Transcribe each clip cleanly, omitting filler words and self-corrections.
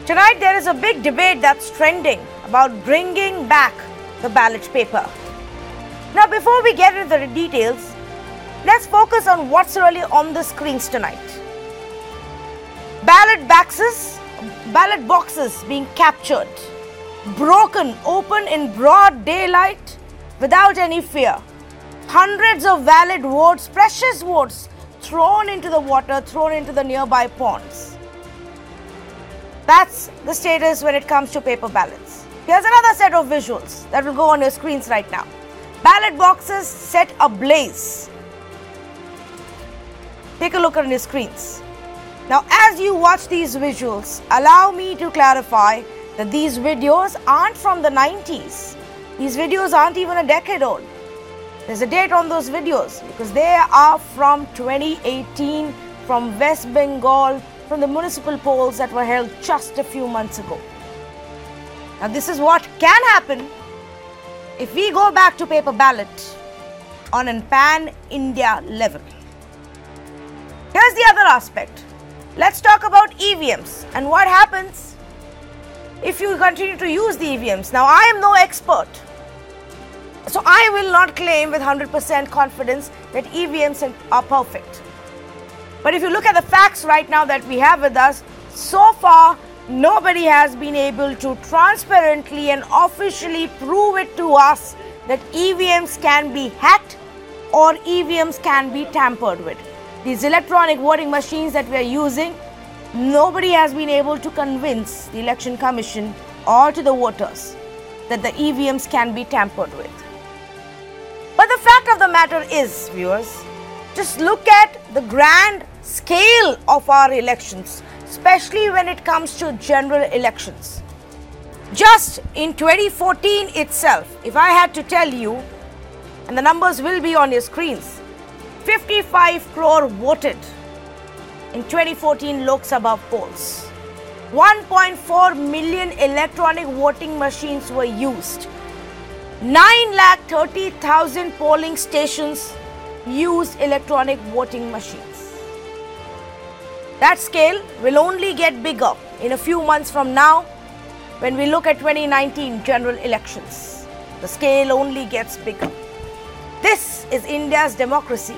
Tonight there is a big debate that's trending about bringing back the ballot paper. Now before we get into the details, let's focus on what's really on the screens tonight. Ballot boxes being captured, broken open in broad daylight without any fear. Hundreds of valid votes, precious votes, thrown into the water, thrown into the nearby ponds. That's the status when it comes to paper ballots. Here's another set of visuals that will go on your screens right now. Ballot boxes set ablaze. Take a look at your screens. Now, as you watch these visuals, allow me to clarify that these videos aren't from the 90s. These videos aren't even a decade old. There's a date on those videos because they are from 2018, from West Bengal, from the municipal polls that were held just a few months ago. Now, this is what can happen if we go back to paper ballot on a pan-India level. Here's the other aspect. Let's talk about EVMs and what happens if you continue to use the EVMs. Now, I am no expert, so I will not claim with 100% confidence that EVMs are perfect. But if you look at the facts right now that we have with us, so far, nobody has been able to transparently and officially prove it to us that EVMs can be hacked or EVMs can be tampered with. These electronic voting machines that we are using, nobody has been able to convince the Election Commission or to the voters that the EVMs can be tampered with. But the fact of the matter is, viewers, just look at the grand scale of our elections, especially when it comes to general elections. Just in 2014 itself, if I had to tell you, and the numbers will be on your screens, 55 crore voted in 2014 Lok Sabha polls. 1.4 million electronic voting machines were used. 9,30,000 polling stations used electronic voting machines. That scale will only get bigger in a few months from now when we look at 2019 general elections. The scale only gets bigger. This is India's democracy,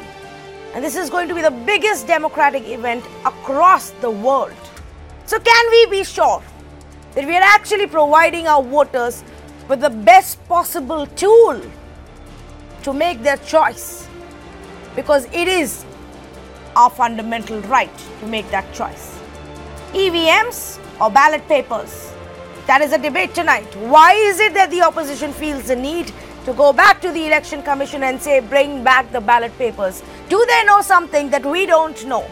and this is going to be the biggest democratic event across the world. So can we be sure that we are actually providing our voters with the best possible tool to make their choice? Because it is our fundamental right to make that choice. EVMs or ballot papers? That is a debate tonight. Why is it that the opposition feels the need to go back to the Election Commission and say, bring back the ballot papers? Do they know something that we don't know?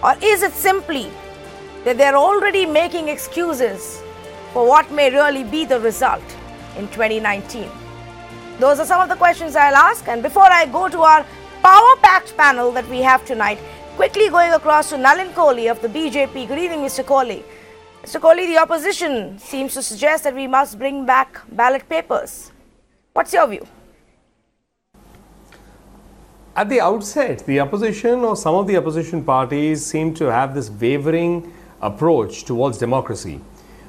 Or is it simply that they're already making excuses for what may really be the result in 2019? Those are some of the questions I'll ask. And before I go to our power-packed panel that we have tonight, quickly going across to Nalin Kohli of the BJP. Good evening, Mr. Kohli. Mr. Kohli, the opposition seems to suggest that we must bring back ballot papers. What's your view? At the outset, the opposition or some of the opposition parties seem to have this wavering approach towards democracy.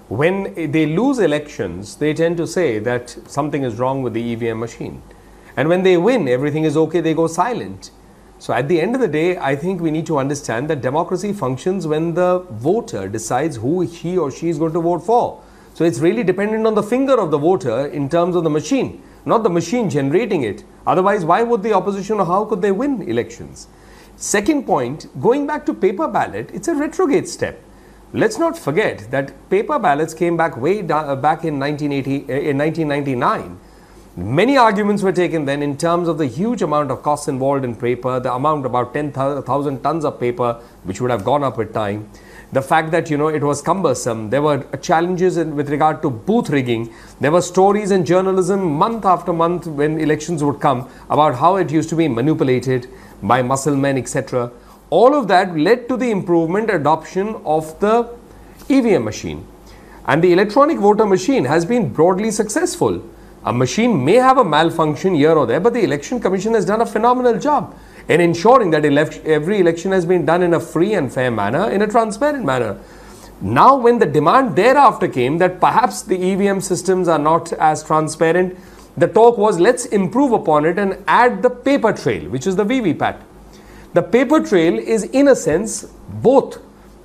When they lose elections, they tend to say that something is wrong with the EVM machine. And when they win, everything is okay, they go silent. So at the end of the day, I think we need to understand that democracy functions when the voter decides who he or she is going to vote for. So it's really dependent on the finger of the voter in terms of the machine, not the machine generating it. Otherwise, why would the opposition or how could they win elections? Second point, going back to paper ballot, it's a retrograde step. Let's not forget that paper ballots came back back in 1999. Many arguments were taken then in terms of the huge amount of costs involved in paper, the amount about 10,000 tons of paper, which would have gone up with time. The fact that, it was cumbersome. There were challenges with regard to booth rigging. There were stories in journalism month after month when elections would come about how it used to be manipulated by muscle men, etc. All of that led to the improvement adoption of the EVM machine. And the electronic voter machine has been broadly successful. A machine may have a malfunction here or there, but the Election Commission has done a phenomenal job in ensuring that every election has been done in a free and fair manner, in a transparent manner. Now, when the demand thereafter came that perhaps the EVM systems are not as transparent, the talk was, let's improve upon it and add the paper trail, which is the VVPAT. The paper trail is, in a sense, both.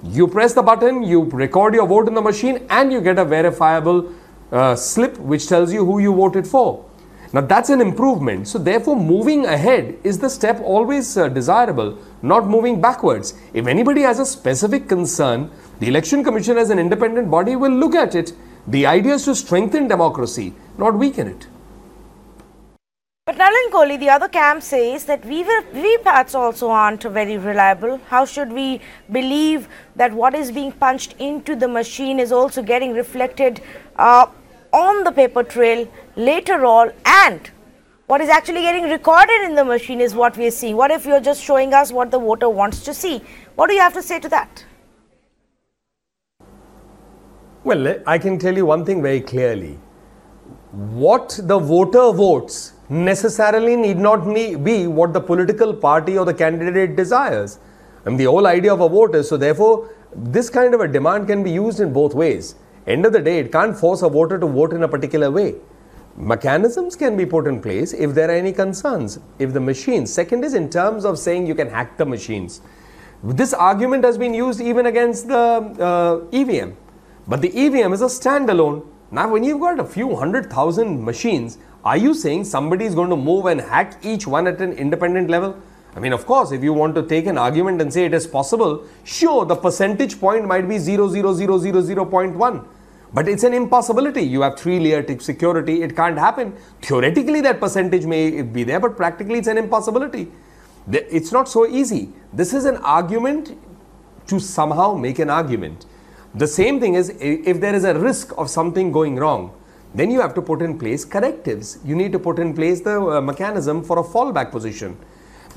You press the button, you record your vote in the machine, and you get a verifiable slip which tells you who you voted for. Now, that's an improvement. So, therefore, moving ahead is the step always desirable, not moving backwards. If anybody has a specific concern, the Election Commission as an independent body will look at it. The idea is to strengthen democracy, not weaken it. But Nalin Kohli, the other camp says that VVPATs also aren't very reliable. How should we believe that what is being punched into the machine is also getting reflected on the paper trail later on, and what is actually getting recorded in the machine is what we are seeing? What if you're just showing us what the voter wants to see? What do you have to say to that? Well, I can tell you one thing very clearly. What the voter votes necessarily need not be what the political party or the candidate desires. And the whole idea of a vote is, so therefore, this kind of a demand can be used in both ways. End of the day, it can't force a voter to vote in a particular way. Mechanisms can be put in place if there are any concerns. If the machines, second is in terms of saying you can hack the machines. This argument has been used even against the EVM. But the EVM is a standalone. Now, when you've got a few 100,000 machines, are you saying somebody is going to move and hack each one at an independent level? I mean, of course, if you want to take an argument and say it is possible, sure, the percentage point might be 0.00000.1. But it's an impossibility. You have 3-layer security. It can't happen. Theoretically, that percentage may be there, but practically it's an impossibility. It's not so easy. This is an argument to somehow make an argument. The same thing is, if there is a risk of something going wrong, then you have to put in place correctives. You need to put in place the mechanism for a fallback position.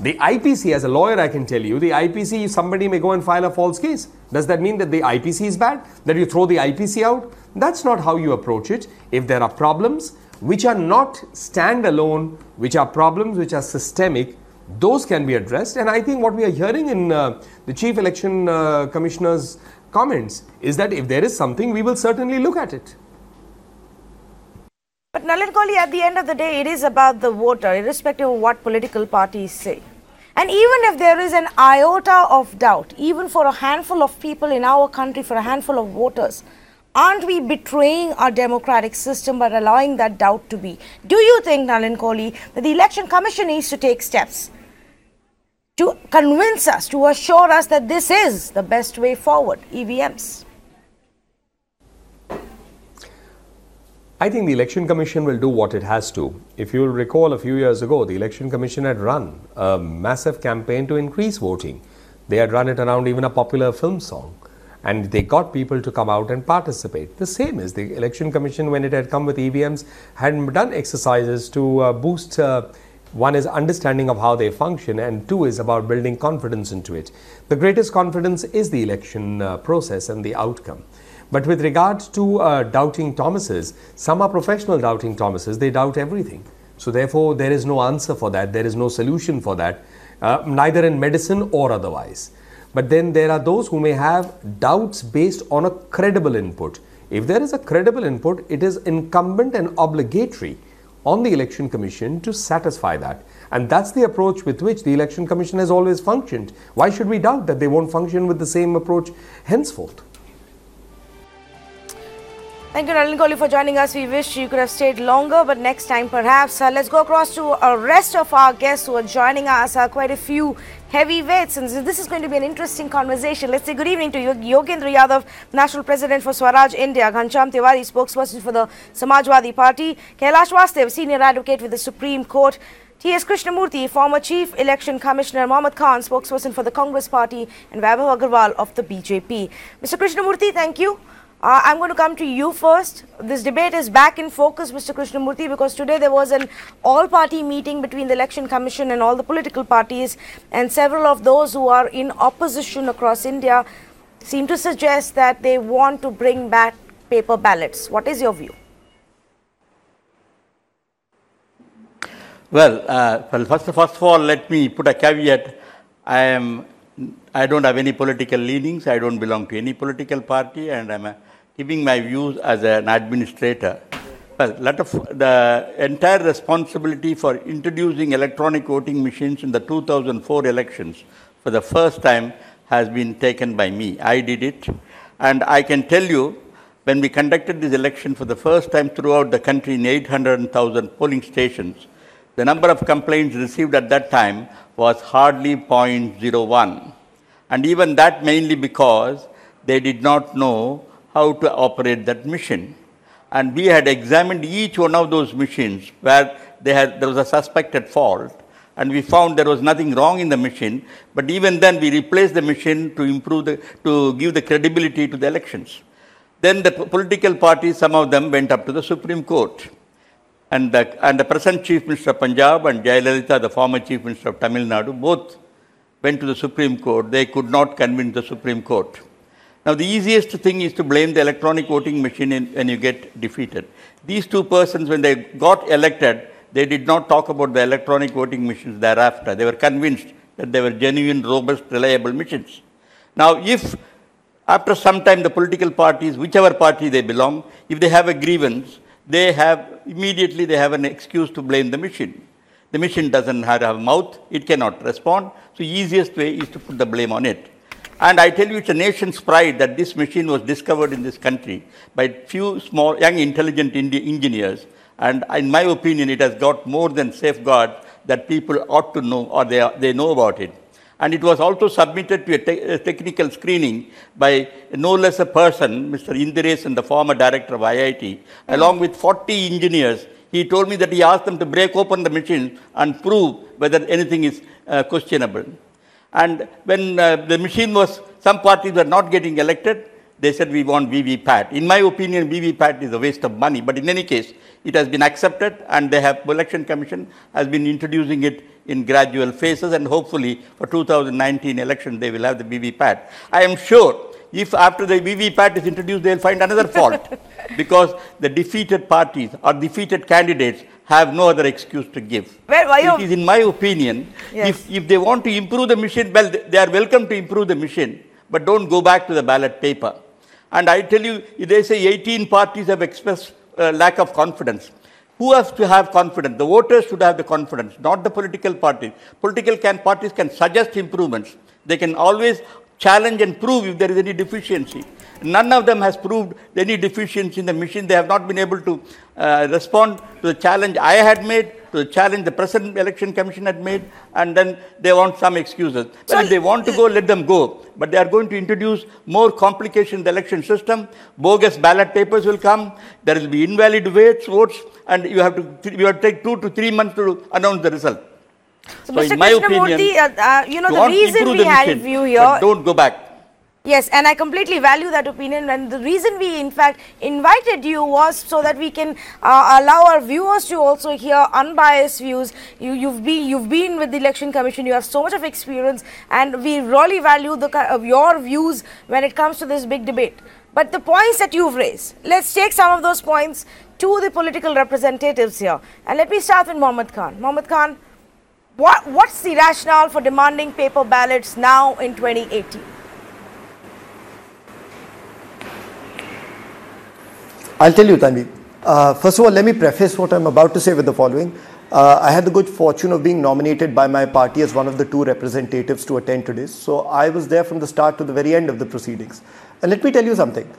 The IPC, as a lawyer, I can tell you, the IPC, somebody may go and file a false case. Does that mean that the IPC is bad? That you throw the IPC out? That's not how you approach it. If there are problems which are not standalone, which are problems which are systemic, those can be addressed. And I think what we are hearing in the Chief Election Commissioner's comments is that if there is something, we will certainly look at it. But Nalin Kohli, at the end of the day, it is about the voter, irrespective of what political parties say. And even if there is an iota of doubt, even for a handful of people in our country, for a handful of voters, aren't we betraying our democratic system by allowing that doubt to be? Do you think, Nalin Kohli, that the Election Commission needs to take steps to convince us, to assure us that this is the best way forward, EVMs? I think the Election Commission will do what it has to. If you will recall, a few years ago, the Election Commission had run a massive campaign to increase voting. They had run it around even a popular film song, and they got people to come out and participate. The same is the Election Commission, when it had come with EVMs, had done exercises to boost one is understanding of how they function, and two is about building confidence into it. The greatest confidence is the election process and the outcome. But with regard to doubting Thomases, some are professional doubting Thomases. They doubt everything. So therefore, there is no answer for that. There is no solution for that, neither in medicine or otherwise. But then there are those who may have doubts based on a credible input. If there is a credible input, it is incumbent and obligatory on the Election Commission to satisfy that. And that's the approach with which the Election Commission has always functioned. Why should we doubt that they won't function with the same approach henceforth? Thank you, Nalin Kohli, for joining us. We wish you could have stayed longer, but next time perhaps. Let's go across to the rest of our guests who are joining us. Quite a few heavyweights, and this is going to be an interesting conversation. Let's say good evening to Yogendra Yadav, National President for Swaraj India, Ghanshyam Tiwari, spokesperson for the Samajwadi Party, Kailash Vastev, Senior Advocate with the Supreme Court, T.S. Krishnamurthy, former Chief Election Commissioner, Mohammad Khan, spokesperson for the Congress Party, and Vaibhav Agarwal of the BJP. Mr. Krishnamurthy, thank you. I'm going to come to you first. This debate is back in focus, Mr. Krishnamurthy, because today there was an all-party meeting between the Election Commission and all the political parties, and several of those who are in opposition across India seem to suggest that they want to bring back paper ballots. What is your view? Well, first of all, let me put a caveat. I am I don't have any political leanings. I don't belong to any political party, and I'm giving my views as an administrator. Well, the entire responsibility for introducing electronic voting machines in the 2004 elections for the first time has been taken by me. I did it, and I can tell you, when we conducted this election for the first time throughout the country in 800,000 polling stations, the number of complaints received at that time was hardly 0.01. And even that mainly because they did not know how to operate that machine. And we had examined each one of those machines where there was a suspected fault, and we found there was nothing wrong in the machine, but even then we replaced the machine to give the credibility to the elections. Then the political parties, some of them went up to the Supreme Court. And the present Chief Minister of Punjab and Jayalalitha, the former Chief Minister of Tamil Nadu, both went to the Supreme Court. They could not convince the Supreme Court. Now, the easiest thing is to blame the electronic voting machine when you get defeated. These two persons, when they got elected, they did not talk about the electronic voting machines thereafter. They were convinced that they were genuine, robust, reliable machines. Now, if after some time the political parties, whichever party they belong, if they have a grievance, they have an excuse to blame the machine. The machine doesn't have a mouth, it cannot respond, so the easiest way is to put the blame on it. And I tell you, it's a nation's pride that this machine was discovered in this country by few small, young, intelligent engineers. And in my opinion, it has got more than safeguards that people ought to know, or they know about it. And it was also submitted to a technical screening by no less a person, Mr. Indiresh, the former director of IIT, along with 40 engineers. He told me that he asked them to break open the machine and prove whether anything is questionable. And when the machine some parties were not getting elected, they said we want VVPAT. In my opinion, VVPAT is a waste of money. But in any case, it has been accepted, and Election Commission has been introducing it in gradual phases, and hopefully for 2019 election, they will have the VVPAT. I am sure if after the VVPAT is introduced, they will find another fault because the defeated parties or defeated candidates have no other excuse to give. It is, in my opinion, yes, if they want to improve the machine, well, they are welcome to improve the machine, but don't go back to the ballot paper. And I tell you, they say 18 parties have expressed lack of confidence. Who has to have confidence? The voters should have the confidence, not the political parties. Parties can suggest improvements. They can always challenge and prove if there is any deficiency. None of them has proved any deficiency in the machine. They have not been able to respond to the challenge I had made, to the challenge the present Election Commission had made, and then they want some excuses. Well, if they want to go, let them go. But they are going to introduce more complication in the election system. Bogus ballot papers will come. There will be invalid votes, and you have to take 2 to 3 months to announce the result. So in my opinion, the reason we had you here, don't go back. Yes, and I completely value that opinion, and the reason we in fact invited you was so that we can allow our viewers to also hear unbiased views. You've been with the Election Commission, you have so much of experience, and we really value your views when it comes to this big debate. But the points that you've raised, let's take some of those points to the political representatives here. And let me start with Mohammad Khan. Mohammad Khan, what's the rationale for demanding paper ballots now in 2018? I'll tell you, Tanvi. First of all, let me preface what I'm about to say with the following. I had the good fortune of being nominated by my party as one of the 2 representatives to attend today. So I was there from the start to the very end of the proceedings. And let me tell you something.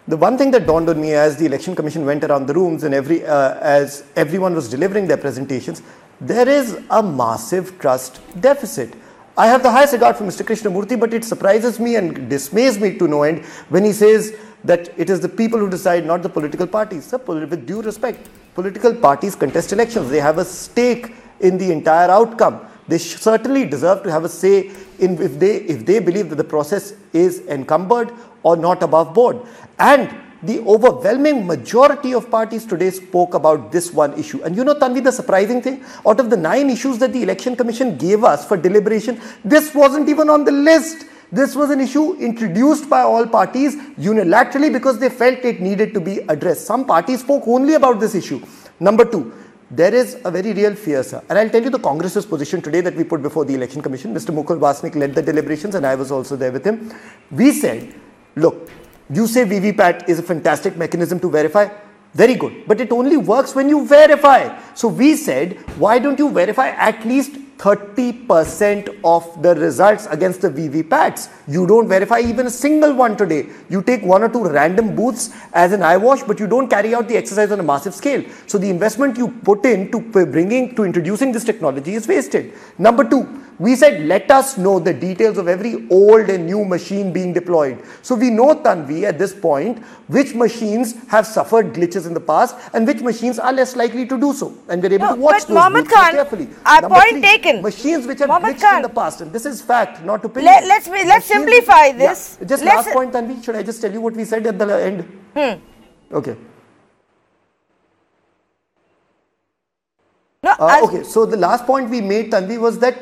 The one thing that dawned on me as the Election Commission went around the rooms and as everyone was delivering their presentations, there is a massive trust deficit. I have the highest regard for Mr. Krishnamurthy, but it surprises me and dismays me to no end when he says that it is the people who decide, not the political parties. Sir, with due respect, political parties contest elections. They have a stake in the entire outcome. They certainly deserve to have a say in if they believe that the process is encumbered or not above board. And the overwhelming majority of parties today spoke about this one issue. And you know, Tanvi, the surprising thing, out of the 9 issues that the Election Commission gave us for deliberation, this wasn't even on the list. This was an issue introduced by all parties unilaterally because they felt it needed to be addressed. Some parties spoke only about this issue. Number 2, there is a very real fear, sir. And I'll tell you the Congress's position today that we put before the Election Commission. Mr. Mukul Vasnik led the deliberations and I was also there with him. We said, look, you say VVPAT is a fantastic mechanism to verify. Very good. But it only works when you verify. So we said, why don't you verify at least 30% of the results against the VVPATs? You don't verify even a single one today. You take one or two random booths as an eyewash, but you don't carry out the exercise on a massive scale. So the investment you put into introducing this technology is wasted. Number two, we said, let us know the details of every old and new machine being deployed. So we know, Tanvi, at this point, which machines have suffered glitches in the past and which machines are less likely to do so. And we're able to watch those Mohammed Khan, carefully. Point taken. Machines which have glitched in the past, and this is fact, not opinion. Let's simplify this. Yeah. Just last point, Tanvi, should I just tell you what we said at the end? Okay. No, okay, so the last point we made, Tanvi, was that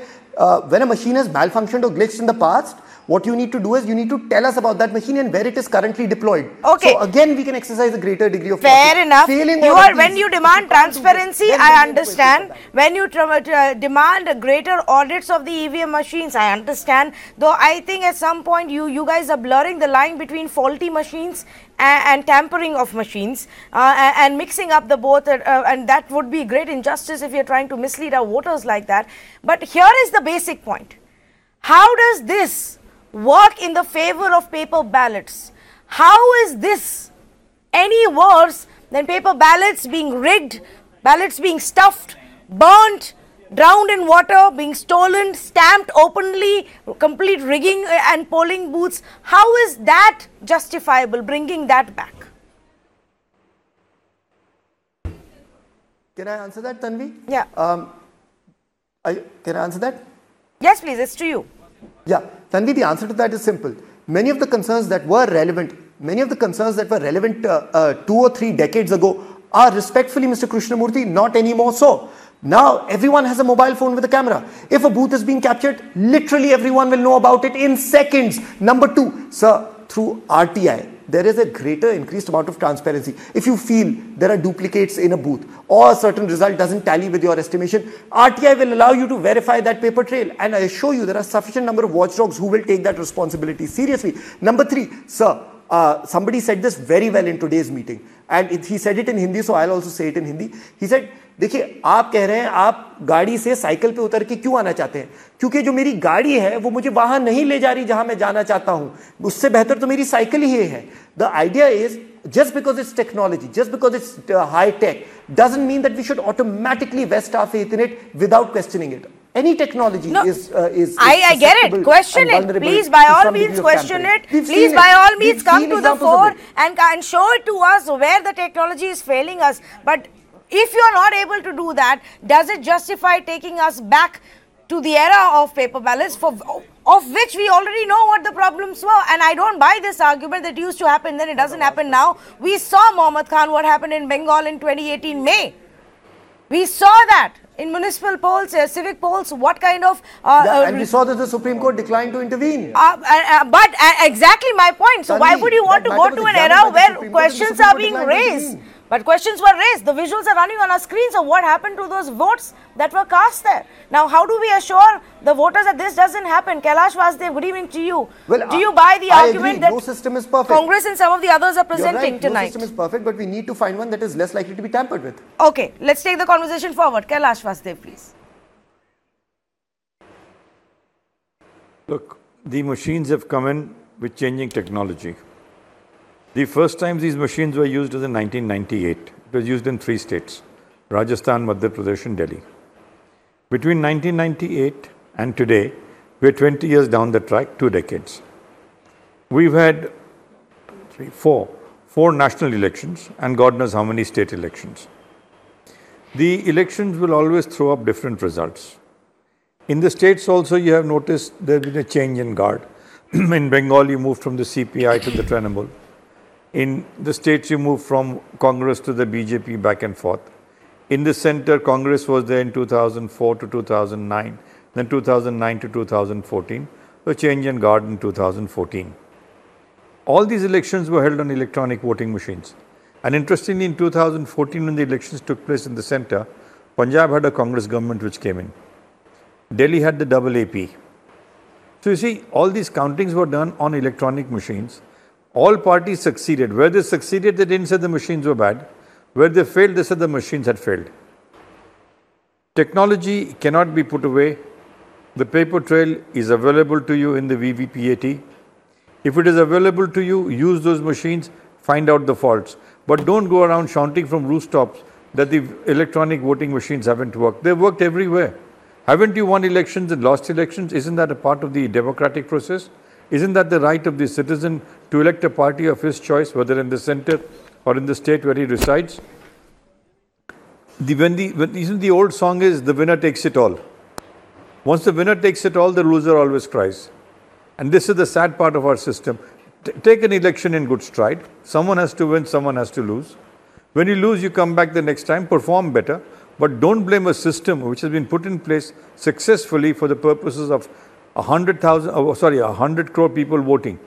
when a machine has malfunctioned or glitched in the past, what you need to do is you need to tell us about that machine and where it is currently deployed. Okay. So again, we can exercise a greater degree of fair enough. When you demand transparency, I understand. When you demand greater audits of the EVM machines, I understand. Though I think at some point you guys are blurring the line between faulty machines and tampering of machines and mixing up the both, and that would be great injustice if you're trying to mislead our voters like that. But here is the basic point. How does this work in the favor of paper ballots? How is this any worse than paper ballots being rigged, ballots being stuffed, burnt, drowned in water, being stolen, stamped openly, complete rigging and polling booths? How is that justifiable, bringing that back? Can I answer that, Tanvi? Yeah. Can I answer that? Yes, please, it's to you. Yeah, Tanvi, the answer to that is simple. Many of the concerns that were relevant, 2 or 3 decades ago are respectfully, Mr. Krishnamurthy, not anymore so. Now, everyone has a mobile phone with a camera. If a booth is being captured, literally everyone will know about it in seconds. Number two, sir, through RTI, there is a greater increased amount of transparency. If you feel there are duplicates in a booth or a certain result doesn't tally with your estimation, RTI will allow you to verify that paper trail. And I assure you there are sufficient number of watchdogs who will take that responsibility seriously. Number three, sir, somebody said this very well in today's meeting. And he said it in Hindi, so I'll also say it in Hindi. He said, देखिए आप कह रहे हैं आप गाड़ी से cycle पे उतर के क्यों आना चाहते हैं? क्योंकि जो मेरी गाड़ी है वो मुझे वहां नहीं ले जा रही जहां मैं जाना चाहता हूं. उससे बेहतर तो मेरी साइकिल ही है. The idea is, just because it's technology, just because it's high tech, doesn't mean that we should automatically vest our faith in it without questioning it. Any technology is I get it. Question it. Please, by all means, question it. Please, by all means, come to the fore and show it to us where the technology is failing us. But if you are not able to do that, does it justify taking us back to the era of paper ballots, of which we already know what the problems were? And I don't buy this argument that used to happen then, it doesn't happen now. We saw, Mohammed Khan, what happened in Bengal in 2018 May. We saw that in municipal polls, civic polls, what kind of... and we saw that the Supreme Court declined to intervene. But exactly my point. So why would you want to go to an era where questions are being raised? But questions were raised. The visuals are running on our screens of what happened to those votes that were cast there. Now, how do we assure the voters that this doesn't happen? Kailash Vasudev, good evening to you. Well, do you buy the argument that no system is perfect. Congress and some of the others are presenting tonight? No system is perfect, but we need to find one that is less likely to be tampered with. Okay, let's take the conversation forward. Kailash Vasudev, please. Look, the machines have come in with changing technology. The first time these machines were used was in 1998. It was used in 3 states, Rajasthan, Madhya Pradesh and Delhi. Between 1998 and today, we're 20 years down the track, 2 decades. We've had 4 national elections and God knows how many state elections. The elections will always throw up different results. In the states also, you have noticed there's been a change in guard. In Bengal, you moved from the CPI to the Trinamool. In the states, you move from Congress to the BJP back and forth. In the center, Congress was there in 2004 to 2009, then 2009 to 2014, a change in guard in 2014. All these elections were held on electronic voting machines. And interestingly, in 2014, when the elections took place in the center, Punjab had a Congress government which came in. Delhi had the double AP. So you see, all these countings were done on electronic machines. All parties succeeded. Where they succeeded, they didn't say the machines were bad. Where they failed, they said the machines had failed. Technology cannot be put away. The paper trail is available to you in the VVPAT. If it is available to you, use those machines, find out the faults. But don't go around shouting from rooftops that the electronic voting machines haven't worked. They've worked everywhere. Haven't you won elections and lost elections? Isn't that a part of the democratic process? Isn't that the right of the citizen to elect a party of his choice, whether in the center or in the state where he resides? Isn't the old song is, the winner takes it all. Once the winner takes it all, the loser always cries. And this is the sad part of our system. Take an election in good stride. Someone has to win, someone has to lose. When you lose, you come back the next time, perform better. But don't blame a system which has been put in place successfully for the purposes of 100 crore people voting.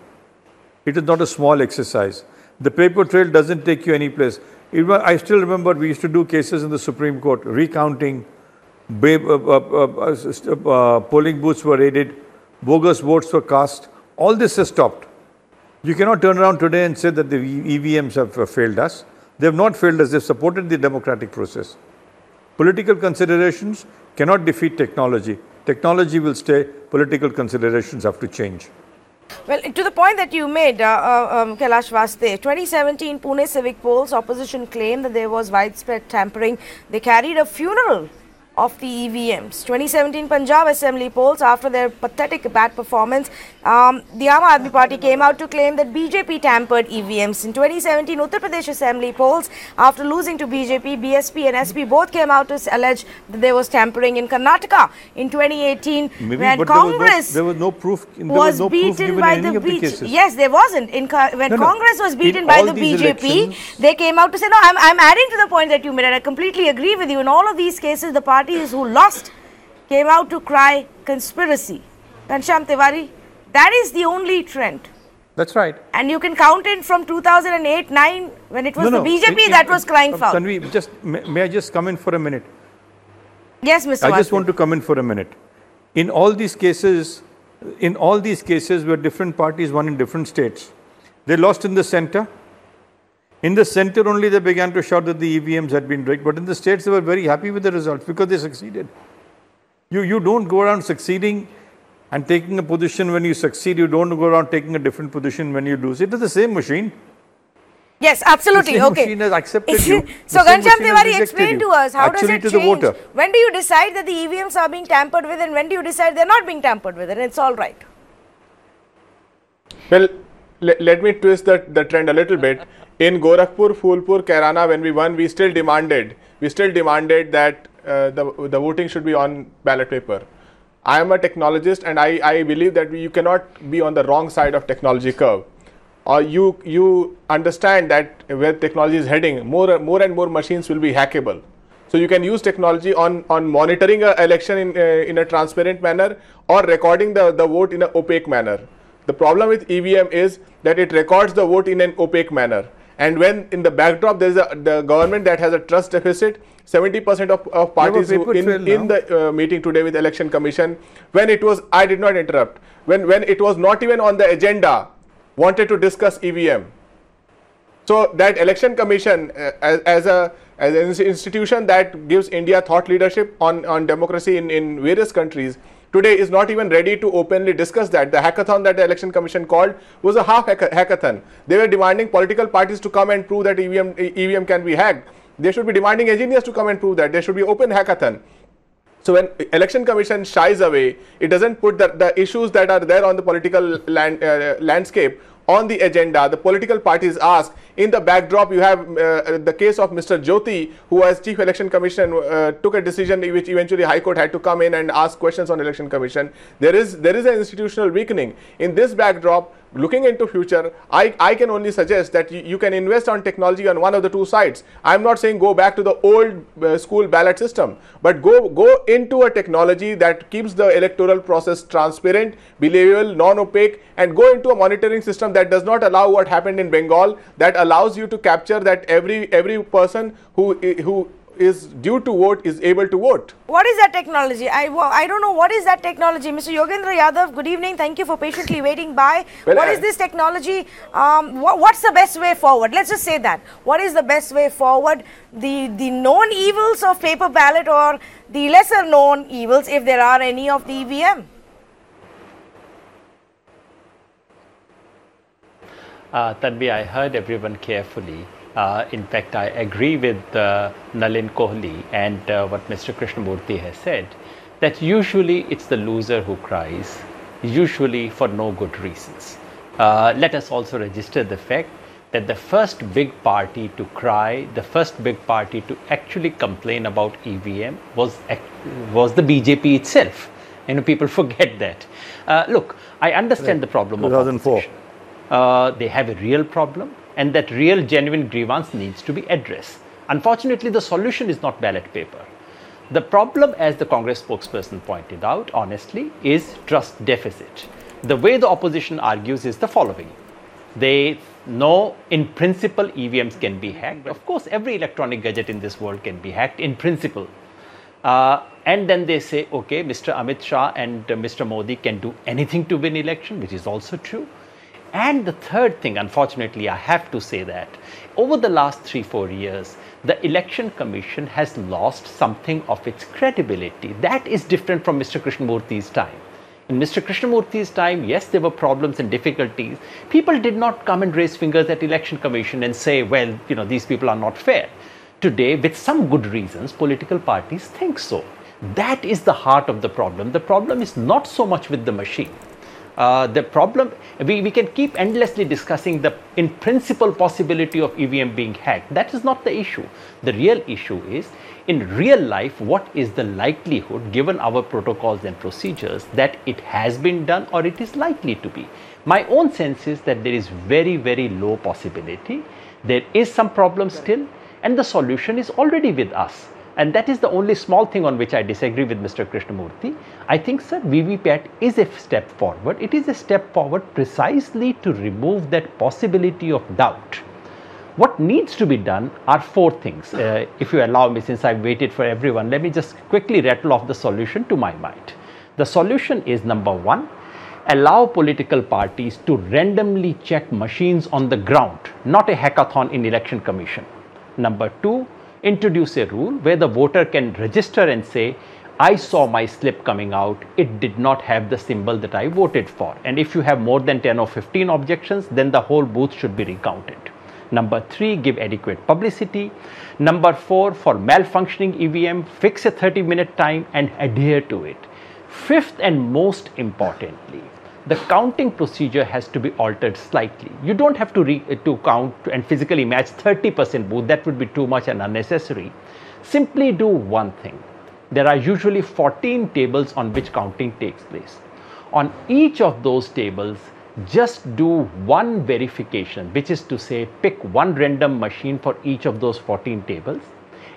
It is not a small exercise. The paper trail doesn't take you any place. I still remember we used to do cases in the Supreme Court, recounting, polling booths were raided, bogus votes were cast. All this has stopped. You cannot turn around today and say that the EVMs have failed us. They have not failed us. They have supported the democratic process. Political considerations cannot defeat technology. Technology will stay. Political considerations have to change. Well, to the point that you made, Kailash Vaste, 2017 Pune civic polls, opposition claimed that there was widespread tampering. They carried a funeral of the EVMs. 2017 Punjab Assembly polls, after their pathetic bad performance, the Aam Aadmi Party came out to claim that BJP tampered EVMs. In 2017 Uttar Pradesh Assembly polls, after losing to BJP, BSP and SP both came out to allege that there was tampering. In Karnataka in 2018, when Congress there was no proof beaten by the BJP. Yes, there wasn't. When Congress was beaten by the BJP, they came out to say, no, I'm adding to the point that you made, and I completely agree with you. In all of these cases, the parties who lost came out to cry conspiracy. Ghanshyam Tiwari, that is the only trend. That's right. And you can count it from 2008-9 when it was the BJP that was crying foul. May I just come in for a minute? Yes, Mr. I just want to come in for a minute. In all these cases where different parties won in different states, they lost in the center. In the center only they began to shout that the EVMs had been rigged, but in the states they were very happy with the results because they succeeded. You don't go around succeeding and taking a position when you succeed. You don't go around taking a different position when you lose. It is the same machine. Yes, absolutely. The same okay. machine has accepted you. So, Ghanshyam Tiwari, explain to us, how does it to change? The voter. When do you decide that the EVMs are being tampered with, and when do you decide they're not being tampered with and it's all right? Well, let me twist the trend a little bit. In Gorakhpur, Phulpur, Kairana, when we won, we still demanded that the voting should be on ballot paper. I am a technologist, and I believe that you cannot be on the wrong side of technology curve. Or you understand that where technology is heading, more and more machines will be hackable. So you can use technology on monitoring an election in a transparent manner, or recording the vote in an opaque manner. The problem with EVM is that it records the vote in an opaque manner. And when in the backdrop there is the government that has a trust deficit, 70% of parties in the meeting today with Election Commission, when it was, I did not interrupt, when it was not even on the agenda, wanted to discuss EVM. So that Election Commission as an institution that gives India thought leadership on democracy in various countries, today is not even ready to openly discuss that. The hackathon that the Election Commission called was a half hackathon. They were demanding political parties to come and prove that EVM can be hacked. They should be demanding engineers to come and prove that. There should be open hackathon. So when Election Commission shies away, it doesn't put the issues that are there on the political landscape on the agenda. The political parties ask. In the backdrop, you have the case of Mr. Jyoti, who as Chief Election Commission took a decision which eventually High Court had to come in and ask questions on Election Commission. There is an institutional weakening. In this backdrop, looking into future, I can only suggest that you can invest on technology on one of the two sides. I'm not saying go back to the old school ballot system, but go into a technology that keeps the electoral process transparent, believable, non-opaque, and go into a monitoring system that does not allow what happened in Bengal, that allows you to capture that every person who is due to vote is able to vote. What is that technology? I don't know what is that technology. Mr. Yogendra Yadav, good evening. Thank you for patiently waiting by. Well, what is this technology? What's the best way forward? Let's just say that. What is the best way forward? The known evils of paper ballot or the lesser known evils, if there are any, of the EVM? Tanvi, I heard everyone carefully. In fact, I agree with Nalin Kohli and what Mr. Krishnamurthy has said, that usually it's the loser who cries, usually for no good reasons. Let us also register the fact that the first big party to cry, the first big party to actually complain about EVM was the BJP itself. People forget that. Look, I understand the problem of 2004. They have a real problem, and that real genuine grievance needs to be addressed. Unfortunately, the solution is not ballot paper. The problem, as the Congress spokesperson pointed out, honestly, is trust deficit. The way the opposition argues is the following. They know in principle EVMs can be hacked. Of course, every electronic gadget in this world can be hacked in principle. And then they say, okay, Mr. Amit Shah and Mr. Modi can do anything to win election, which is also true. And the third thing, unfortunately, I have to say that over the last 3-4 years, the Election Commission has lost something of its credibility. That is different from Mr. Krishnamurthy's time. In Mr. Krishnamurthy's time, yes, there were problems and difficulties. People did not come and raise fingers at Election Commission and say, well, these people are not fair. Today, with some good reasons, political parties think so. That is the heart of the problem. The problem is not so much with the machine. The problem, we can keep endlessly discussing the in principle possibility of EVM being hacked. That is not the issue. The real issue is, in real life, what is the likelihood, given our protocols and procedures, that it has been done or it is likely to be. My own sense is that there is very, very low possibility. There is some problem still, and the solution is already with us. And that is the only small thing on which I disagree with Mr. Krishnamurthy. I think, sir, VVPAT is a step forward. It is a step forward precisely to remove that possibility of doubt. What needs to be done are 4 things. If you allow me, since I've waited for everyone, let me just quickly rattle off the solution to my mind. The solution is, number 1, allow political parties to randomly check machines on the ground, not a hackathon in Election Commission. Number 2, introduce a rule where the voter can register and say, I saw my slip coming out, it did not have the symbol that I voted for. And if you have more than 10 or 15 objections, then the whole booth should be recounted. Number 3, give adequate publicity. Number 4, for malfunctioning EVM, fix a 30-minute time and adhere to it. 5th and most importantly, the counting procedure has to be altered slightly. You don't have to count and physically match 30% booth. That would be too much and unnecessary. Simply do one thing. There are usually 14 tables on which counting takes place. On each of those tables, just do one verification, which is to say, pick one random machine for each of those 14 tables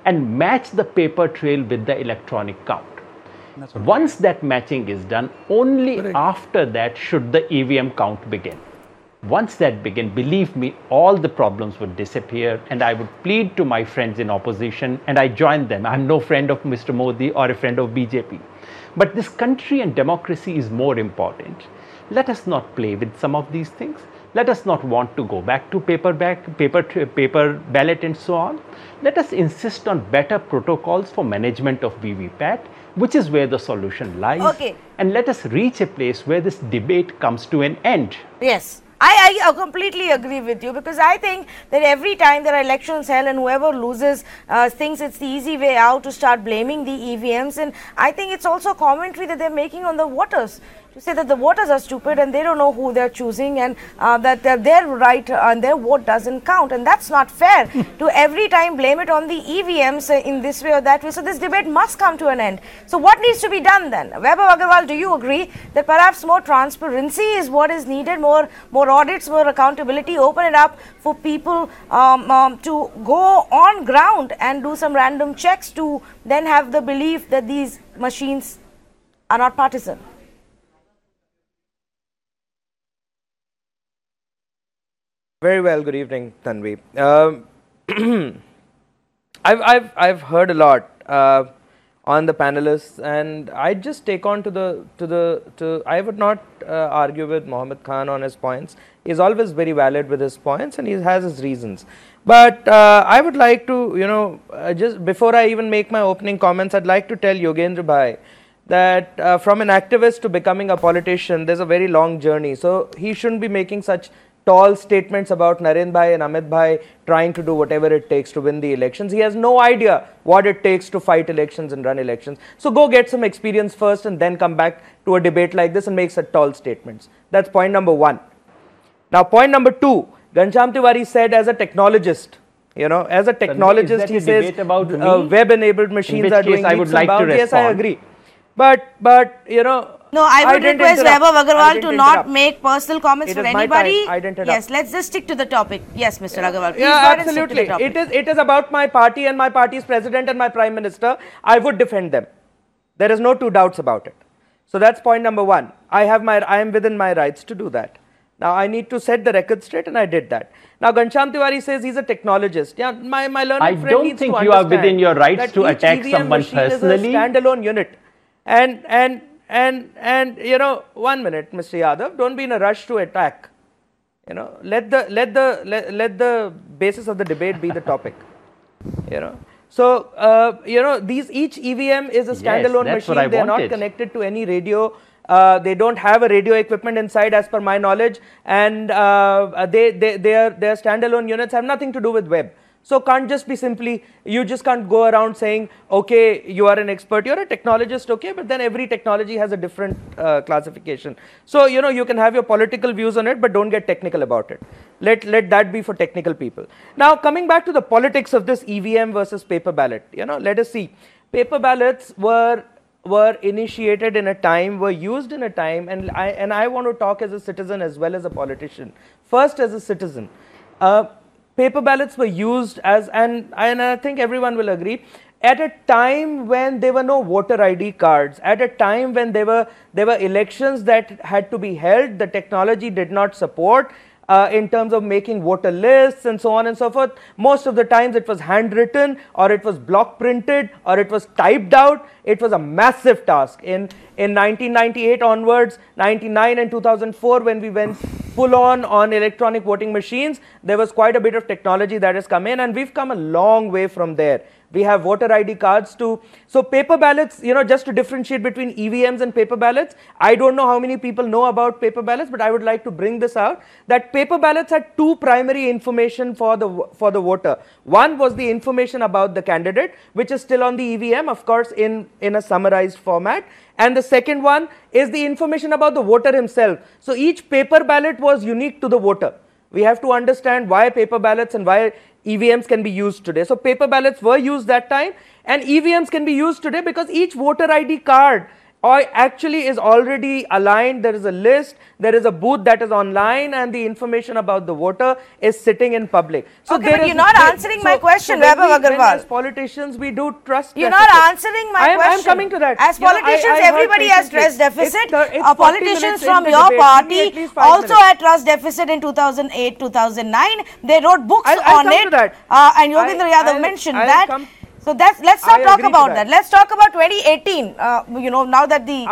and match the paper trail with the electronic count. Once that matching is done, only after that should the EVM count begin. Once that begins, believe me, all the problems would disappear, and I would plead to my friends in opposition, and I join them. I'm no friend of Mr. Modi or a friend of BJP. But this country and democracy is more important. Let us not play with some of these things. Let us not want to go back to paper ballot and so on. Let us insist on better protocols for management of VVPAT, which is where the solution lies. Okay. And let us reach a place where this debate comes to an end. Yes. I completely agree with you, because I think that every time there are elections held and whoever loses thinks it's the easy way out to start blaming the EVMs, and I think it's also a commentary that they're making on the voters, to say that the voters are stupid and they don't know who they're choosing, and that their right and their vote doesn't count, and that's not fair to every time blame it on the EVMs in this way or that way. So this debate must come to an end. So what needs to be done then? Vaibhav Agarwal, do you agree that perhaps more transparency is what is needed, more audits, more accountability, open it up for people to go on ground and do some random checks to then have the belief that these machines are not partisan? Very well, good evening, Tanvi. I've heard a lot on the panelists, and I just take on I would not argue with Mohammed Khan on his points. He's always very valid with his points, and he has his reasons. But I would like to, just before I even make my opening comments, I'd like to tell Yogendra Bhai that from an activist to becoming a politician, there's a very long journey. So he shouldn't be making such tall statements about Narendra Bhai and Amit Bhai trying to do whatever it takes to win the elections. He has no idea what it takes to fight elections and run elections. So go get some experience first and then come back to a debate like this and make such tall statements. That's point number one. Now, point number two, Ghanshyam Tiwari said as a technologist, as a technologist, he says web-enabled machines are doing leaps and bounds. Yes, I agree. But no, I would request Vaibhav Agarwal to not make personal comments for anybody. Yes, let's just stick to the topic. Yes, Mr. Agarwal, please go ahead and stick to the topic. It is about my party and my party's president and my prime minister. I would defend them. There is no two doubts about it. So that's point number one. I am within my rights to do that. Now I need to set the record straight, and I did that. Now Ghanshyam Tiwari says he's a technologist. Yeah, my learned friend needs to understand. I don't think you are within your rights to attack someone personally. Is a standalone unit, and 1 minute, Mr. Yadav, don't be in a rush to attack. Let the basis of the debate be the topic. So each EVM is a standalone machine. They are not connected to any radio. They don't have a radio equipment inside, as per my knowledge, and their standalone units have nothing to do with web. So can't just be simply, you just can't go around saying, okay, you are an expert, you're a technologist, okay, but then every technology has a different classification. So, you can have your political views on it, but don't get technical about it. Let that be for technical people. Now, coming back to the politics of this EVM versus paper ballot, let us see. Paper ballots were initiated in a time, were used in a time, and I want to talk as a citizen as well as a politician. First, as a citizen. Paper ballots were used as, and I think everyone will agree, at a time when there were no voter ID cards, at a time when there were elections that had to be held, the technology did not support in terms of making voter lists and so on and so forth. Most of the times it was handwritten, or it was block printed, or it was typed out. It was a massive task. In 1998 onwards, 99 and 2004, when we went full on electronic voting machines, there was quite a bit of technology that has come in, and we've come a long way from there. We have voter ID cards too. So paper ballots, just to differentiate between EVMs and paper ballots, I don't know how many people know about paper ballots, but I would like to bring this out, that paper ballots had two primary information for the voter. One was the information about the candidate, which is still on the EVM, of course, in a summarized format. And the second one is the information about the voter himself. So each paper ballot was unique to the voter. We have to understand why paper ballots and why EVMs can be used today. So paper ballots were used that time, and EVMs can be used today because each voter ID card actually is already aligned. There is a list, there is a booth that is online, and the information about the voter is sitting in public. So okay, but you're not answering my question, Vaibhav Agarwal. As politicians, we do trust You're deficit. not answering my question. I'm coming to that. As politicians, everybody has trust deficit. Politicians from your party also had trust deficit in 2008, 2009. They wrote books on it. And Yogendra Yadav mentioned that. So let's not talk about that. Let's talk about 2018. Now that the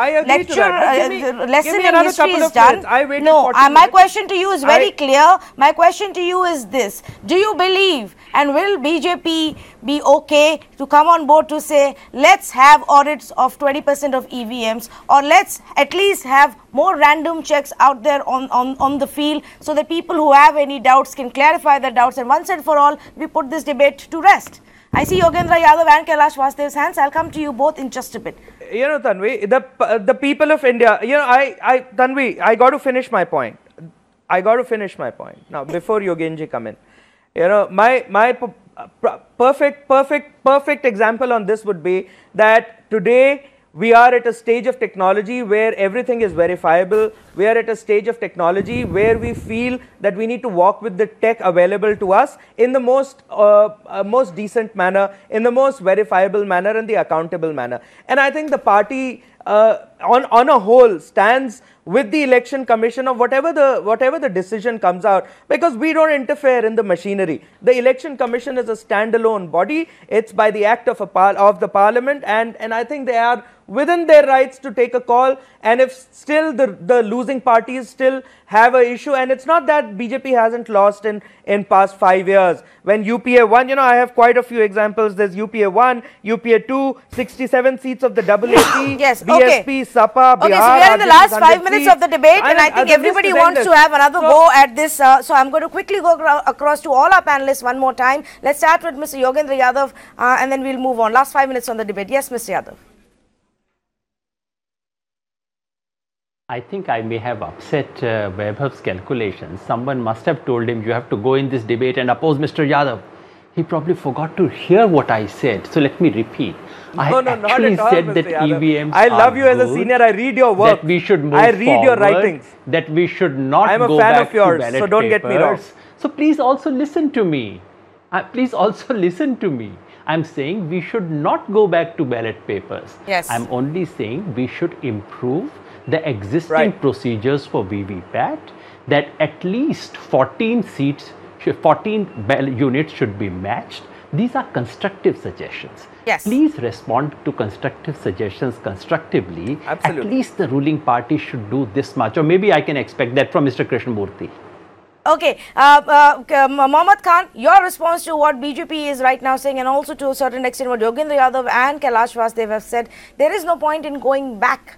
lesson in history is done. No, my question to you is very clear. My question to you is this: do you believe, and will BJP be okay to come on board to say, let's have audits of 20% of EVMs, or let's at least have more random checks out there on the field, so that people who have any doubts can clarify their doubts, and once and for all we put this debate to rest? I see Yogendra Yadav and Kailash Vasudev's hands. I'll come to you both in just a bit. Tanvi, the people of India, Tanvi, I got to finish my point. Now, before Yogenji come in, my perfect example on this would be that today we are at a stage of technology where everything is verifiable. We are at a stage of technology where we feel that we need to walk with the tech available to us in the most decent manner, in the most verifiable manner, and the accountable manner. And I think the party on a whole stands with the election commission of whatever the decision comes out, because we don't interfere in the machinery. The election commission is a standalone body. It's by the act of the parliament, and I think they are within their rights to take a call. And if still the losing parties still have an issue, and it's not that BJP hasn't lost in past 5 years. When UPA won, you know, I have quite a few examples. There's UPA 1, UPA 2, 67 seats of the AAP, yes, BSP, SAPA, Bihar. Okay, so we are in the last 5 minutes of the debate, and I think everybody wants to have another go at this. So I'm going to quickly go across to all our panelists one more time. Let's start with Mr. Yogendra Yadav, and then we'll move on. Last 5 minutes on the debate. Yes, Mr. Yadav. I think I may have upset Vaibhav's calculations. Someone must have told him you have to go in this debate and oppose Mr. Yadav. He probably forgot to hear what I said. So let me repeat. I actually said that EVMs I love you as a senior. I read your work. That we should move I read your writings. That we should not I'm a go fan back of yours, to ballot so don't papers. get me wrong. So please also listen to me. Please also listen to me. I'm saying we should not go back to ballot papers. Yes. I'm only saying we should improve the existing procedures for VVPAT, that at least 14 seats, 14 units should be matched. These are constructive suggestions. Yes. Please respond to constructive suggestions constructively. Absolutely. At least the ruling party should do this much, or maybe I can expect that from Mr. Krishnamurthy. Okay, Mohammad Khan, your response to what BJP is right now saying, and also to a certain extent what Yogendra Yadav and Kailash Vasudev have said, there is no point in going back.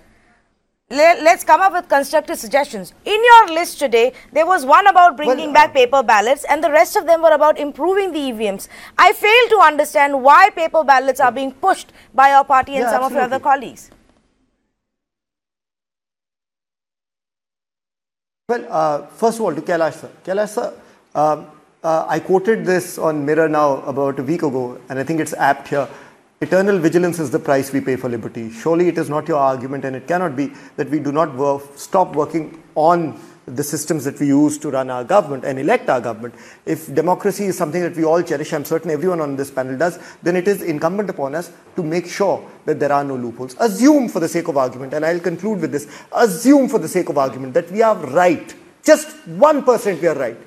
Let's come up with constructive suggestions. In your list today, there was one about bringing back paper ballots, and the rest of them were about improving the EVMs. I fail to understand why paper ballots are being pushed by our party and some of your other colleagues. Well, first of all, to Kailash sir. Kailash sir, I quoted this on Mirror Now about a week ago, and I think it's apt here. Eternal vigilance is the price we pay for liberty. Surely it is not your argument, and it cannot be that we do not stop working on the systems that we use to run our government and elect our government. If democracy is something that we all cherish, I'm certain everyone on this panel does, then it is incumbent upon us to make sure that there are no loopholes. Assume for the sake of argument, and I'll conclude with this, assume for the sake of argument that we are right, just 1% we are right.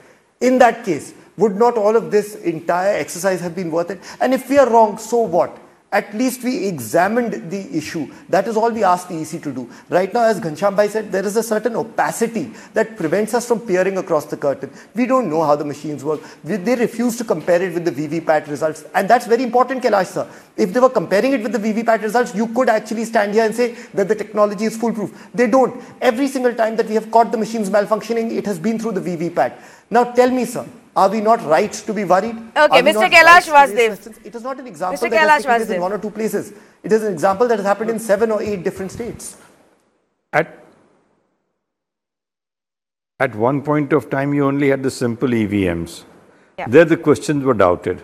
In that case, would not all of this entire exercise have been worth it? And if we are wrong, so what? At least we examined the issue. That is all we asked the EC to do. Right now, as Ghanshyam Bhai said, there is a certain opacity that prevents us from peering across the curtain. We don't know how the machines work. They refuse to compare it with the VVPAT results. And that's very important, Kailash sir. If they were comparing it with the VVPAT results, you could actually stand here and say that the technology is foolproof. They don't. Every single time that we have caught the machines malfunctioning, it has been through the VVPAT. Now tell me, sir, are we not right to be worried? Okay, Mr. Kailash Vasudev. It is not an example that has taken place in 1 or 2 places. It is an example that has happened in 7 or 8 different states. At one point of time, you only had the simple EVMs. Yeah. There the questions were doubted.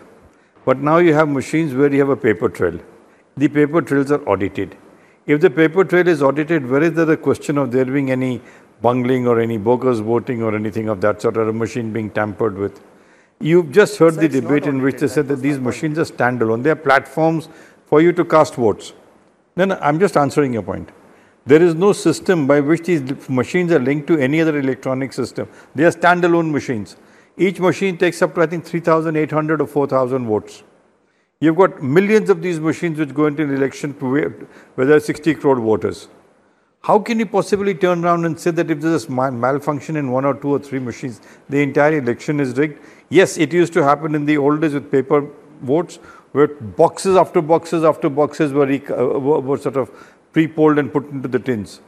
But now you have machines where you have a paper trail. The paper trails are audited. If the paper trail is audited, where is there the question of there being any bungling or any bogus voting or anything of that sort, or a machine being tampered with? You've just heard the debate in which they said that these machines are standalone. They are platforms for you to cast votes. No, I'm just answering your point. There is no system by which these machines are linked to any other electronic system. They are standalone machines. Each machine takes up to, I think, 3,800 or 4,000 votes. You've got millions of these machines which go into an election where there are 60 crore voters. How can you possibly turn around and say that if there's a malfunction in 1 or 2 or 3 machines, the entire election is rigged? Yes, it used to happen in the old days with paper votes, where boxes after boxes after boxes were sort of pre-polled and put into the tins.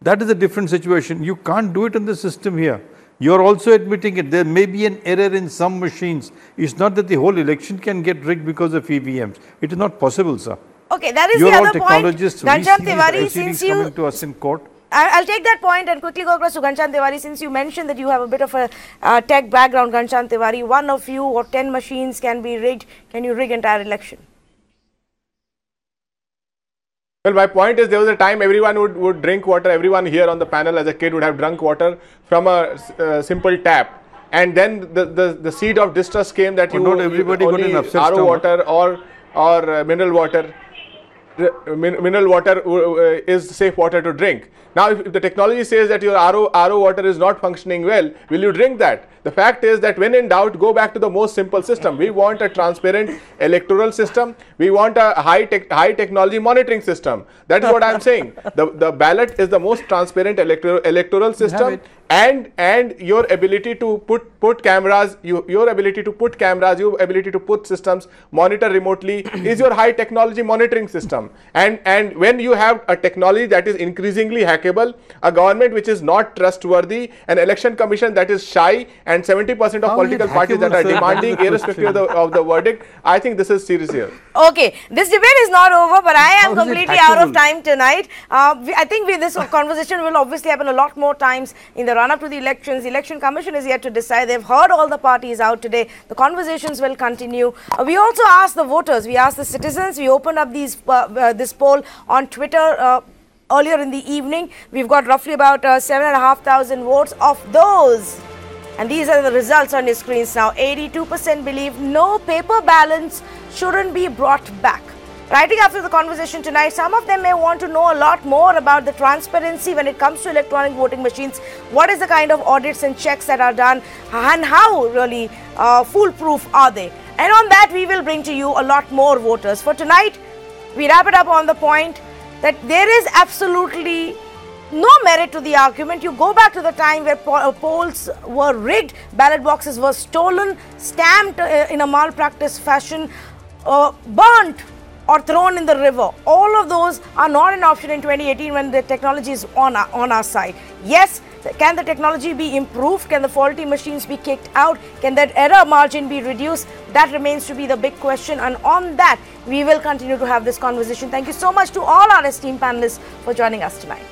That is a different situation. You can't do it in the system here. You're also admitting it. There may be an error in some machines. It's not that the whole election can get rigged because of EVMs. It is not possible, sir. Okay, that is You're the all other point. Ghanshyam Tiwari, since you coming to us in court. I'll take that point and quickly go across to Ghanshyam Tiwari. Since you mentioned that you have a bit of a tech background, Ghanshyam Tiwari, 1 of you or 10 machines can be rigged. Can you rig entire election? Well, my point is there was a time everyone would drink water. Everyone here on the panel as a kid would have drunk water from a simple tap. And then the seed of distrust came that not everybody got an upset RO stomach. water or mineral water. mineral water is safe water to drink. Now, if the technology says that your RO water is not functioning well, will you drink that? The fact is that when in doubt, go back to the most simple system. We want a transparent electoral system. We want a high technology monitoring system. That is what I am saying. The ballot is the most transparent electoral system. And your ability to put cameras, your ability to put cameras, your ability to put systems, monitor remotely is your high technology monitoring system. And when you have a technology that is increasingly hackable, a government which is not trustworthy, an election commission that is shy, and 70% of political parties that are demanding irrespective of the verdict, I think this is serious here. Okay, this debate is not over, but I am completely out of time tonight. I think this conversation will obviously happen a lot more times in the run-up to the elections. The Election Commission is yet to decide. They've heard all the parties out today. The conversations will continue. We also asked the voters, we asked the citizens, we opened up this poll on Twitter earlier in the evening. We've got roughly about 7,500 votes of those. And these are the results on your screens now. 82% believe no paper ballots shouldn't be brought back. Writing after the conversation tonight, some of them may want to know a lot more about the transparency when it comes to electronic voting machines. What is the kind of audits and checks that are done and how really foolproof are they? And on that, we will bring to you a lot more voters. For tonight, we wrap it up on the point that there is absolutely no merit to the argument. You go back to the time where polls were rigged, ballot boxes were stolen, stamped in a malpractice fashion, burnt or thrown in the river. All of those are not an option in 2018 when the technology is on our side. Yes, can the technology be improved? Can the faulty machines be kicked out? Can that error margin be reduced? That remains to be the big question, and on that we will continue to have this conversation. Thank you so much to all our esteemed panelists for joining us tonight.